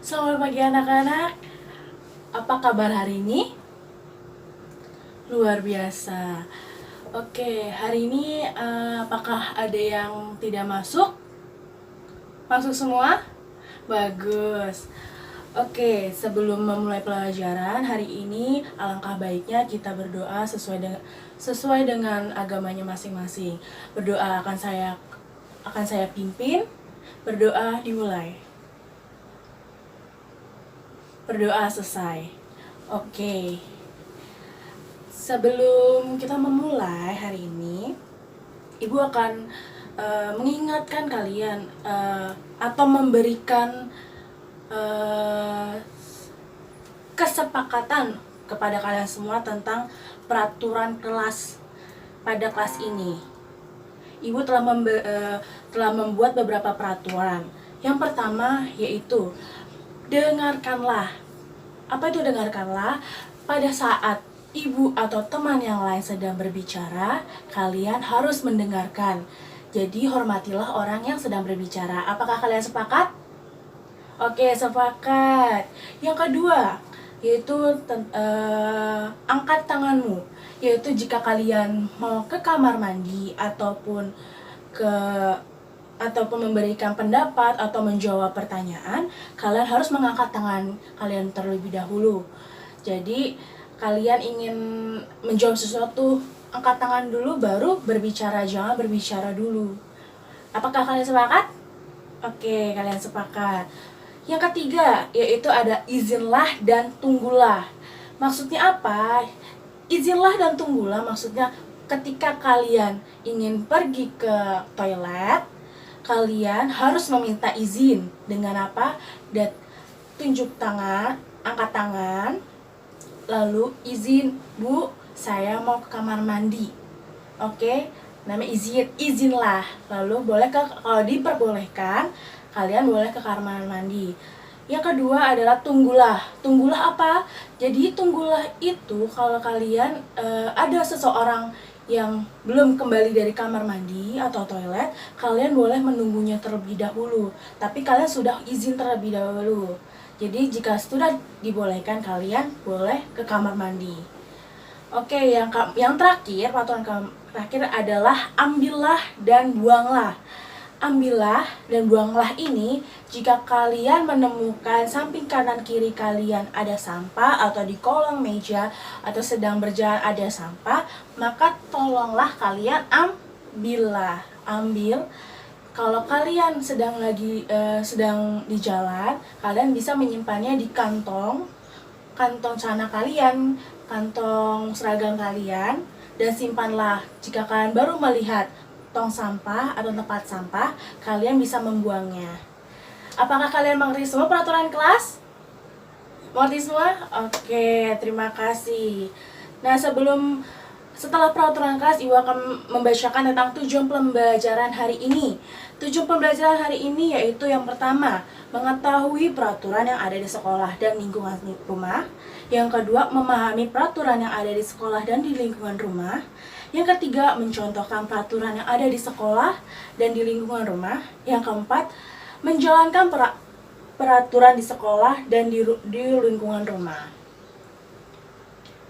Selamat pagi anak-anak. Apa kabar hari ini? Luar biasa. Oke, hari ini apakah ada yang tidak masuk? Masuk semua? Bagus. Oke, sebelum memulai pelajaran hari ini, alangkah baiknya kita berdoa sesuai dengan agamanya masing-masing. Berdoa akan saya pimpin. Berdoa dimulai. Berdoa selesai. Oke. Sebelum kita memulai hari ini, Ibu akan mengingatkan kalian atau memberikan kesepakatan kepada kalian semua tentang peraturan kelas pada kelas ini. Ibu telah membuat beberapa peraturan. Yang pertama yaitu dengarkanlah. Apa itu dengarkanlah? Pada saat ibu atau teman yang lain sedang berbicara, kalian harus mendengarkan. Jadi hormatilah orang yang sedang berbicara. Apakah kalian sepakat? Oke, sepakat. Yang kedua, yaitu angkat tanganmu. Yaitu jika kalian mau ke kamar mandi ataupun memberikan pendapat atau menjawab pertanyaan, kalian harus mengangkat tangan kalian terlebih dahulu. Jadi, kalian ingin menjawab sesuatu, angkat tangan dulu baru berbicara, jangan berbicara dulu. Apakah kalian sepakat? Oke, kalian sepakat. Yang ketiga, yaitu ada izinlah dan tunggulah. Maksudnya apa? Izinlah dan tunggulah maksudnya ketika kalian ingin pergi ke toilet, kalian harus meminta izin. Dengan apa? Dan tunjuk tangan, angkat tangan, lalu izin, Bu, saya mau ke kamar mandi. Oke, namanya izinlah. Lalu kalau diperbolehkan, kalian boleh ke kamar mandi. Yang kedua adalah tunggulah. Tunggulah apa? Jadi tunggulah itu kalau kalian ada seseorang yang belum kembali dari kamar mandi atau toilet, kalian boleh menunggunya terlebih dahulu. Tapi kalian sudah izin terlebih dahulu. Jadi jika sudah dibolehkan, kalian boleh ke kamar mandi. Oke, yang terakhir, peraturan terakhir adalah ambillah dan buanglah. Ambillah dan buanglah ini jika kalian menemukan samping kanan kiri kalian ada sampah atau di kolong meja atau sedang berjalan ada sampah, maka tolonglah kalian ambil. Kalau kalian sedang di jalan, kalian bisa menyimpannya di kantong celana kalian, kantong seragam kalian, dan simpanlah. Jika kalian baru melihat tong sampah atau tempat sampah, kalian bisa membuangnya. Apakah kalian mengerti semua peraturan kelas? Mengerti semua? Oke, terima kasih. Nah, setelah peraturan kelas, Ibu akan membacakan tentang tujuan pembelajaran hari ini. Tujuan pembelajaran hari ini yaitu yang pertama, mengetahui peraturan yang ada di sekolah dan lingkungan rumah. Yang kedua, memahami peraturan yang ada di sekolah dan di lingkungan rumah. Yang ketiga, mencontohkan peraturan yang ada di sekolah dan di lingkungan rumah. Yang keempat, menjalankan peraturan di sekolah dan di lingkungan rumah.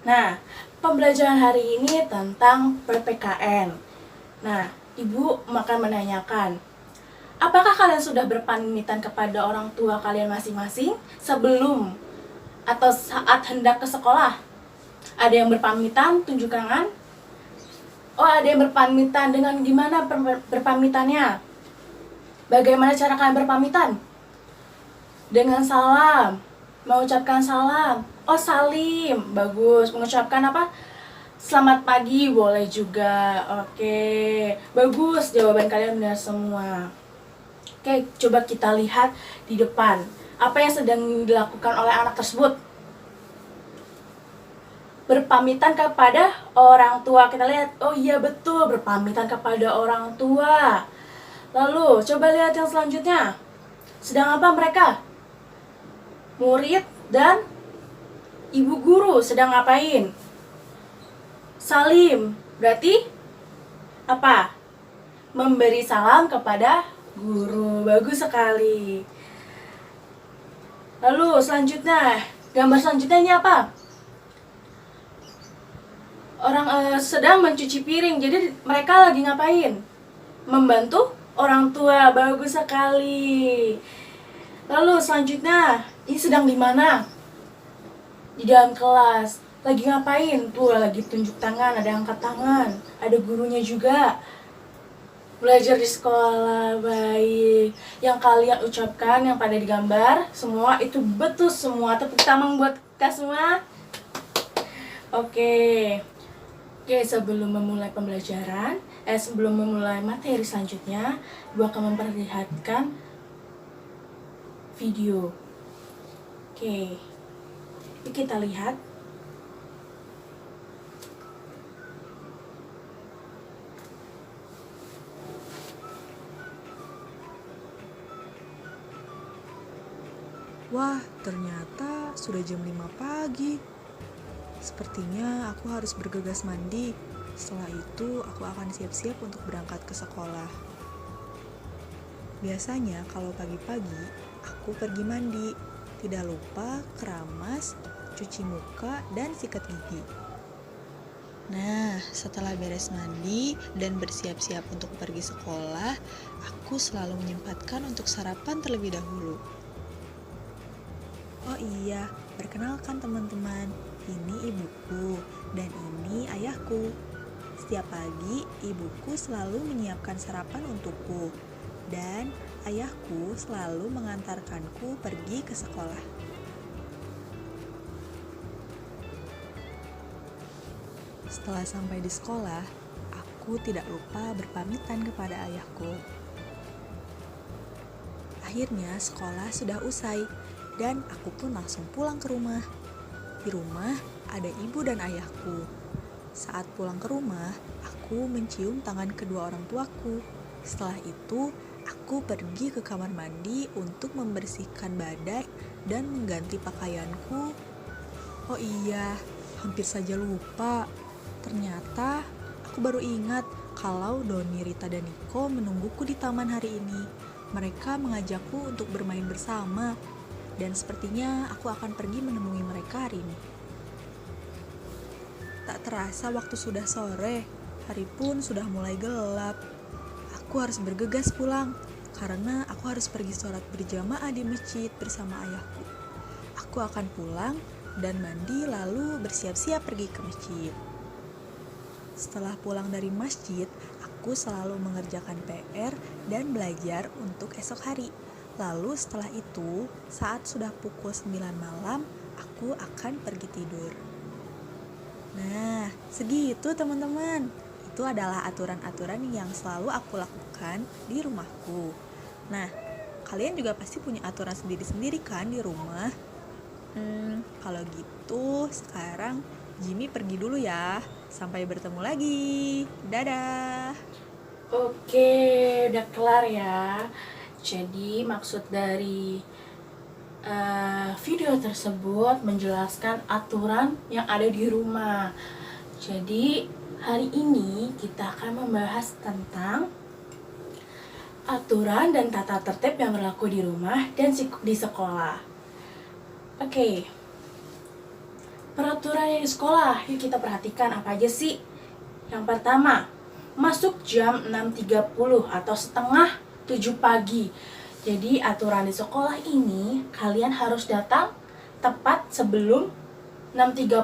Nah, pembelajaran hari ini tentang PPKN. Nah, Ibu akan menanyakan, apakah kalian sudah berpamitan kepada orang tua kalian masing-masing sebelum atau saat hendak ke sekolah? Ada yang berpamitan, tunjuk tangan. Oh, ada yang berpamitan. Dengan gimana berpamitannya? Bagaimana cara kalian berpamitan? Dengan salam. Mengucapkan salam. Oh, salim. Bagus. Mengucapkan apa? Selamat pagi boleh juga. Oke. Bagus, jawaban kalian benar semua. Oke, coba kita lihat di depan. Apa yang sedang dilakukan oleh anak tersebut? Berpamitan kepada orang tua. Kita lihat, oh iya betul, berpamitan kepada orang tua. Lalu, coba lihat yang selanjutnya. Sedang apa mereka? Murid dan ibu guru sedang ngapain? Salim, berarti apa? Memberi salam kepada guru. Bagus sekali. Lalu selanjutnya, gambar selanjutnya ini apa? Orang sedang mencuci piring. Jadi mereka lagi ngapain? Membantu orang tua. Bagus sekali. Lalu selanjutnya, ini sedang di mana? Di dalam kelas. Lagi ngapain? Tuh lagi tunjuk tangan, ada angkat tangan, ada gurunya juga. Belajar di sekolah, baik. Yang kalian ucapkan, yang pada digambar, semua itu betul semua. Tepuk tangan buat kita semua. Oke. Oke, sebelum memulai pembelajaran, sebelum memulai materi selanjutnya, Ibu akan memperlihatkan video. Oke. Yuk kita lihat. Wah, ternyata sudah jam 5 pagi. Sepertinya aku harus bergegas mandi. Setelah itu, aku akan siap-siap untuk berangkat ke sekolah. Biasanya kalau pagi-pagi, aku pergi mandi. Tidak lupa keramas, cuci muka, dan sikat gigi. Nah, setelah beres mandi dan bersiap-siap untuk pergi sekolah, aku selalu menyempatkan untuk sarapan terlebih dahulu. Oh iya, perkenalkan teman-teman, ini ibuku dan ini ayahku. Setiap pagi, ibuku selalu menyiapkan sarapan untukku dan ayahku selalu mengantarkanku pergi ke sekolah. Setelah sampai di sekolah, aku tidak lupa berpamitan kepada ayahku. Akhirnya sekolah sudah usai dan aku pun langsung pulang ke rumah. Di rumah ada ibu dan ayahku. Saat pulang ke rumah, aku mencium tangan kedua orang tuaku. Setelah itu, aku pergi ke kamar mandi untuk membersihkan badan dan mengganti pakaianku. Oh iya, hampir saja lupa. Ternyata aku baru ingat kalau Doni, Rita, dan Niko menungguku di taman hari ini. Mereka mengajakku untuk bermain bersama. Dan sepertinya aku akan pergi menemui mereka hari ini. Tak terasa waktu sudah sore, hari pun sudah mulai gelap. Aku harus bergegas pulang, karena aku harus pergi sholat berjamaah di masjid bersama ayahku. Aku akan pulang dan mandi lalu bersiap-siap pergi ke masjid. Setelah pulang dari masjid, aku selalu mengerjakan PR dan belajar untuk esok hari. Lalu setelah itu, saat sudah pukul 9 malam, aku akan pergi tidur. Nah, segitu teman-teman. Itu adalah aturan-aturan yang selalu aku lakukan di rumahku. Nah, kalian juga pasti punya aturan sendiri-sendiri kan di rumah? Kalau gitu, sekarang Jimmy pergi dulu ya. Sampai bertemu lagi. Dadah. Oke, udah kelar ya. Jadi maksud dari video tersebut menjelaskan aturan yang ada di rumah. Jadi hari ini kita akan membahas tentang aturan dan tata tertib yang berlaku di rumah dan di sekolah. Oke. Peraturan yang di sekolah, yuk kita perhatikan apa aja sih. Yang pertama, masuk jam 6.30 atau setengah 7 pagi. Jadi aturan di sekolah ini kalian harus datang tepat sebelum 6.30.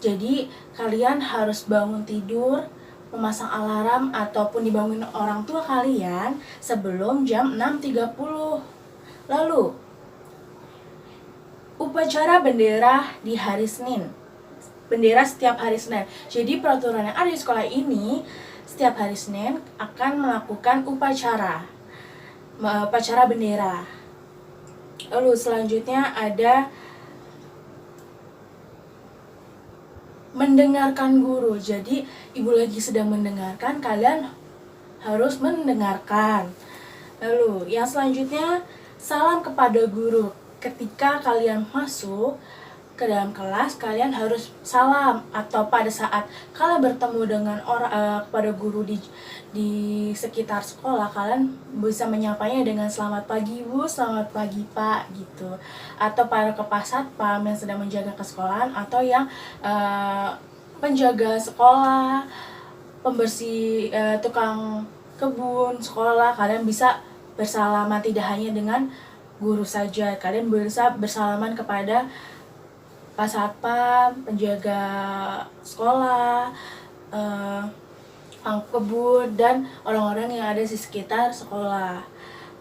Jadi kalian harus bangun tidur, memasang alarm ataupun dibangunin orang tua kalian sebelum jam 6.30. Lalu upacara bendera di hari Senin. Bendera setiap hari Senin. Jadi peraturan yang ada di sekolah ini, setiap hari Senin akan melakukan upacara bendera. Lalu selanjutnya ada mendengarkan guru. Jadi ibu lagi sedang mendengarkan, kalian harus mendengarkan. Lalu yang selanjutnya salam kepada guru. Ketika kalian masuk, ke dalam kelas kalian harus salam, atau pada saat kalian bertemu dengan orang pada guru di sekitar sekolah, kalian bisa menyapanya dengan selamat pagi Bu, selamat pagi Pak gitu. Atau para kepala satpam yang sedang menjaga kesekolahan, atau yang penjaga sekolah, pembersih, tukang kebun sekolah, kalian bisa bersalaman tidak hanya dengan guru saja, kalian bisa bersalaman kepada Pak Satpam, penjaga sekolah, kebun, dan orang-orang yang ada di sekitar sekolah.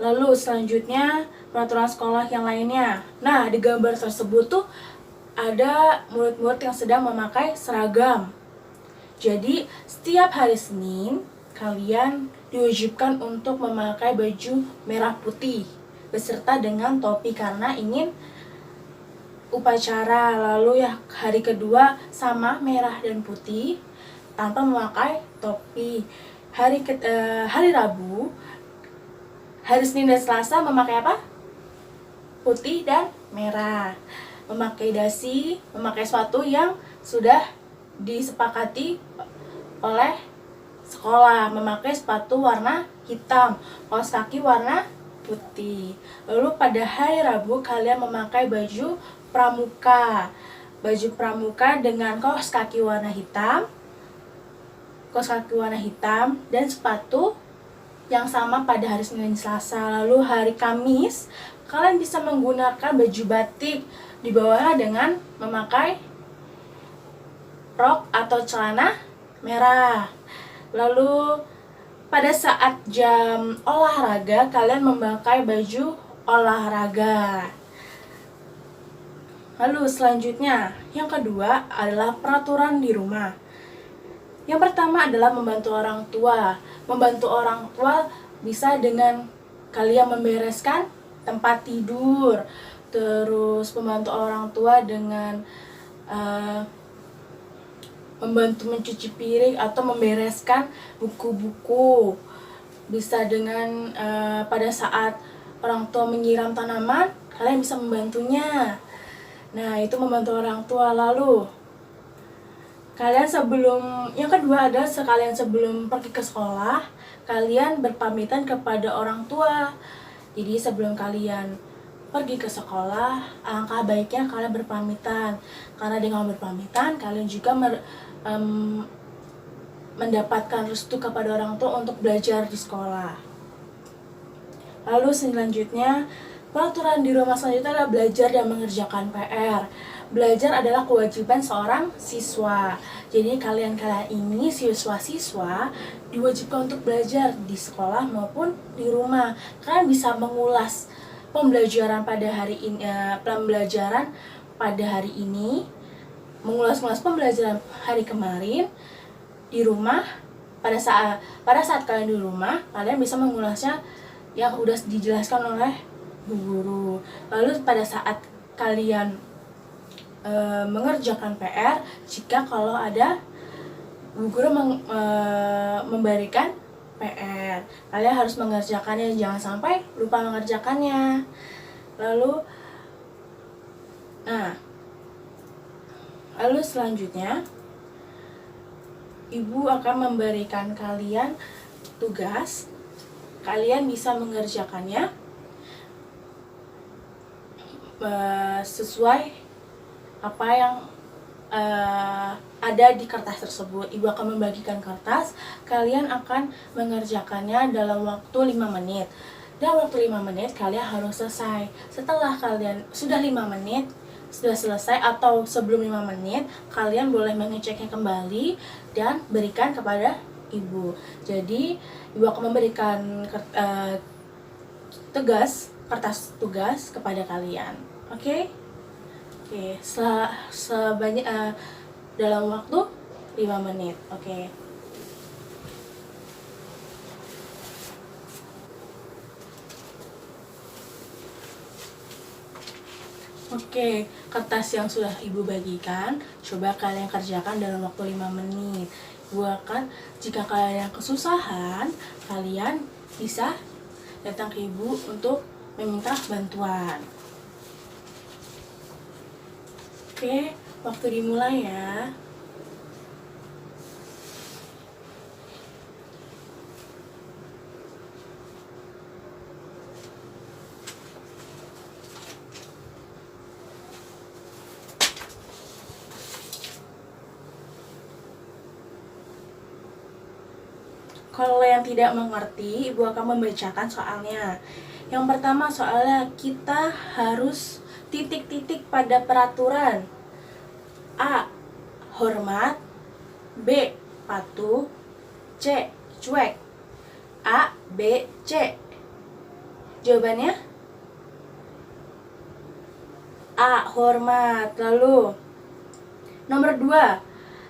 Lalu selanjutnya peraturan sekolah yang lainnya. Nah, di gambar tersebut tuh ada murid-murid yang sedang memakai seragam. Jadi setiap hari Senin kalian diwajibkan untuk memakai baju merah putih beserta dengan topi karena ingin upacara. Lalu ya hari kedua sama merah dan putih tanpa memakai topi. Hari Rabu, hari Senin dan Selasa memakai apa? Putih dan merah. Memakai dasi, memakai sepatu yang sudah disepakati oleh sekolah, memakai sepatu warna hitam, kaos kaki warna putih. Lalu pada hari Rabu kalian memakai baju pramuka. Baju pramuka dengan kaos kaki warna hitam, dan sepatu yang sama pada hari Senin dan Selasa. Lalu hari Kamis kalian bisa menggunakan baju batik, di bawahnya dengan memakai rok atau celana merah. Lalu pada saat jam olahraga kalian memakai baju olahraga. Lalu selanjutnya, yang kedua adalah peraturan di rumah. Yang pertama adalah membantu orang tua. Membantu orang tua bisa dengan kalian membereskan tempat tidur, terus membantu orang tua dengan membantu mencuci piring atau membereskan buku-buku. Bisa dengan pada saat orang tua menyiram tanaman, kalian bisa membantunya. Nah, itu membantu orang tua. Lalu yang kedua adalah sekalian sebelum pergi ke sekolah, kalian berpamitan kepada orang tua. Jadi sebelum kalian pergi ke sekolah, alangkah baiknya kalian berpamitan. Karena dengan berpamitan, kalian juga mendapatkan restu kepada orang tua untuk belajar di sekolah. Lalu selanjutnya, peraturan di rumah selanjutnya adalah belajar dan mengerjakan PR. Belajar adalah kewajiban seorang siswa. Jadi kalian ini siswa-siswa diwajibkan untuk belajar di sekolah maupun di rumah. Kalian bisa mengulas pembelajaran pada hari ini, mengulas pembelajaran hari kemarin di rumah. Pada saat kalian di rumah, kalian bisa mengulasnya yang udah dijelaskan oleh bu guru. Lalu pada saat kalian mengerjakan PR, jika kalau ada bu guru memberikan PR, kalian harus mengerjakannya, jangan sampai lupa mengerjakannya. Lalu selanjutnya, ibu akan memberikan kalian tugas. Kalian bisa mengerjakannya sesuai apa yang ada di kertas tersebut. Ibu akan membagikan kertas, kalian akan mengerjakannya dalam waktu 5 menit. Dalam waktu 5 menit kalian harus selesai. Setelah kalian sudah 5 menit sudah selesai atau sebelum 5 menit, kalian boleh mengeceknya kembali dan berikan kepada ibu. Jadi ibu akan memberikan kertas tugas kepada kalian. Oke, sebanyak dalam waktu 5 menit. Oke, kertas yang sudah ibu bagikan, coba kalian kerjakan dalam waktu 5 menit. Jika kalian kesusahan, kalian bisa datang ke ibu untuk meminta bantuan. Oke, waktu dimulai ya. Kalau yang tidak mengerti, Ibu akan membacakan soalnya. Yang pertama soalnya kita harus titik-titik pada peraturan. A. Hormat. B. Patuh. C. Cuek. A, B, C. Jawabannya? A. Hormat. Lalu nomor 2.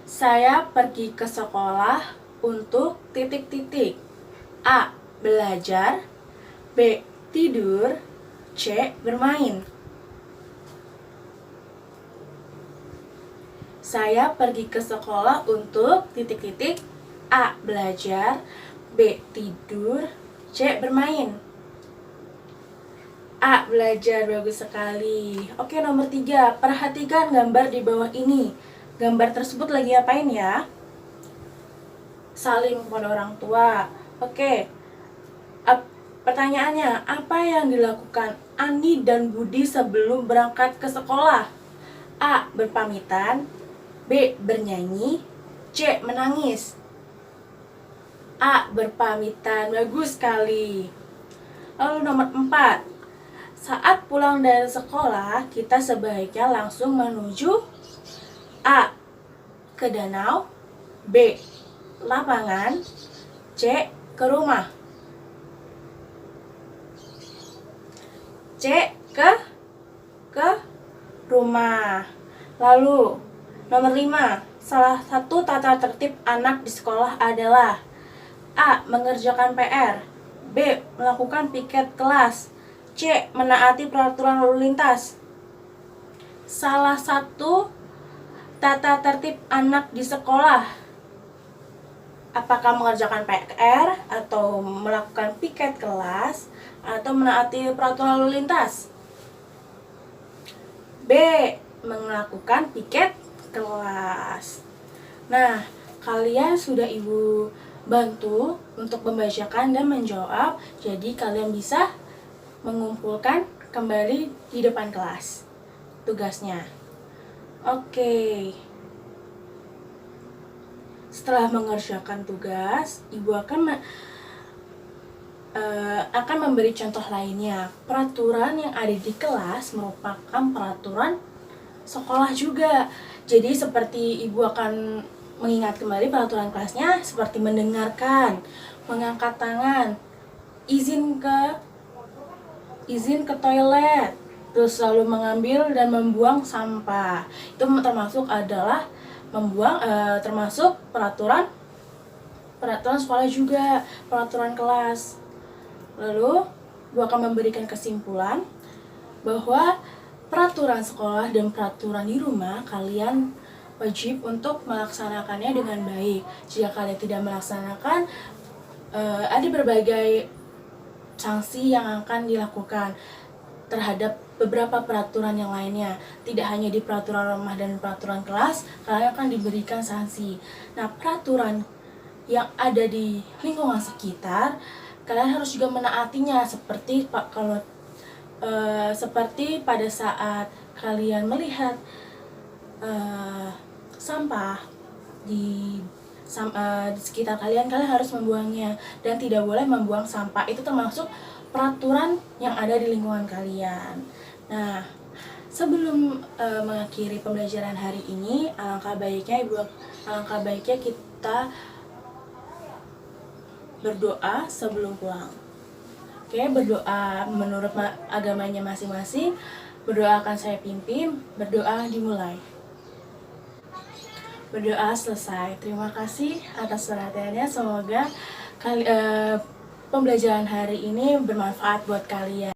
Saya pergi ke sekolah untuk titik-titik. A. Belajar. B. Tidur. C. Bermain. Saya pergi ke sekolah untuk titik-titik. A. Belajar. B. Tidur. C. Bermain. A. Belajar, bagus sekali. Oke, nomor 3. Perhatikan gambar di bawah ini. Gambar tersebut lagi apain ya? Saling kepada orang tua. Oke. Pertanyaannya, apa yang dilakukan Ani dan Budi sebelum berangkat ke sekolah? A. Berpamitan. B. Bernyanyi. C. Menangis. A. Berpamitan, bagus sekali. Lalu nomor 4. Saat pulang dari sekolah, kita sebaiknya langsung menuju A. Ke danau. B. Lapangan. C. Ke rumah. C. Ke rumah. Lalu nomor 5. Salah satu tata tertib anak di sekolah adalah A. Mengerjakan PR. B. Melakukan piket kelas. C. Menaati peraturan lalu lintas. Salah satu tata tertib anak di sekolah, apakah mengerjakan PR atau melakukan piket kelas atau menaati peraturan lalu lintas? B. Melakukan piket kelas. Nah, kalian sudah Ibu bantu untuk membacakan dan menjawab. Jadi kalian bisa mengumpulkan kembali di depan kelas tugasnya. Oke. Setelah mengerjakan tugas, Ibu akan memberi contoh lainnya. Peraturan yang ada di kelas merupakan peraturan sekolah juga. Jadi seperti Ibu akan mengingat kembali peraturan kelasnya, seperti mendengarkan, mengangkat tangan, izin ke toilet, terus selalu mengambil dan membuang sampah. Itu termasuk adalah termasuk peraturan sekolah juga, peraturan kelas. Lalu Ibu akan memberikan kesimpulan bahwa peraturan sekolah dan peraturan di rumah kalian wajib untuk melaksanakannya dengan baik. Jika kalian tidak melaksanakan, ada berbagai sanksi yang akan dilakukan terhadap beberapa peraturan yang lainnya. Tidak hanya di peraturan rumah dan peraturan kelas, kalian akan diberikan sanksi. Nah, peraturan yang ada di lingkungan sekitar, kalian harus juga menaatinya. Seperti seperti pada saat kalian melihat sampah di sekitar kalian harus membuangnya dan tidak boleh membuang sampah. Itu termasuk peraturan yang ada di lingkungan kalian. Nah, sebelum mengakhiri pembelajaran hari ini, alangkah baiknya kita berdoa sebelum pulang. Oke, berdoa menurut agamanya masing-masing. Berdoa akan saya pimpin. Berdoa dimulai. Berdoa selesai. Terima kasih atas perhatiannya. Semoga pembelajaran hari ini bermanfaat buat kalian.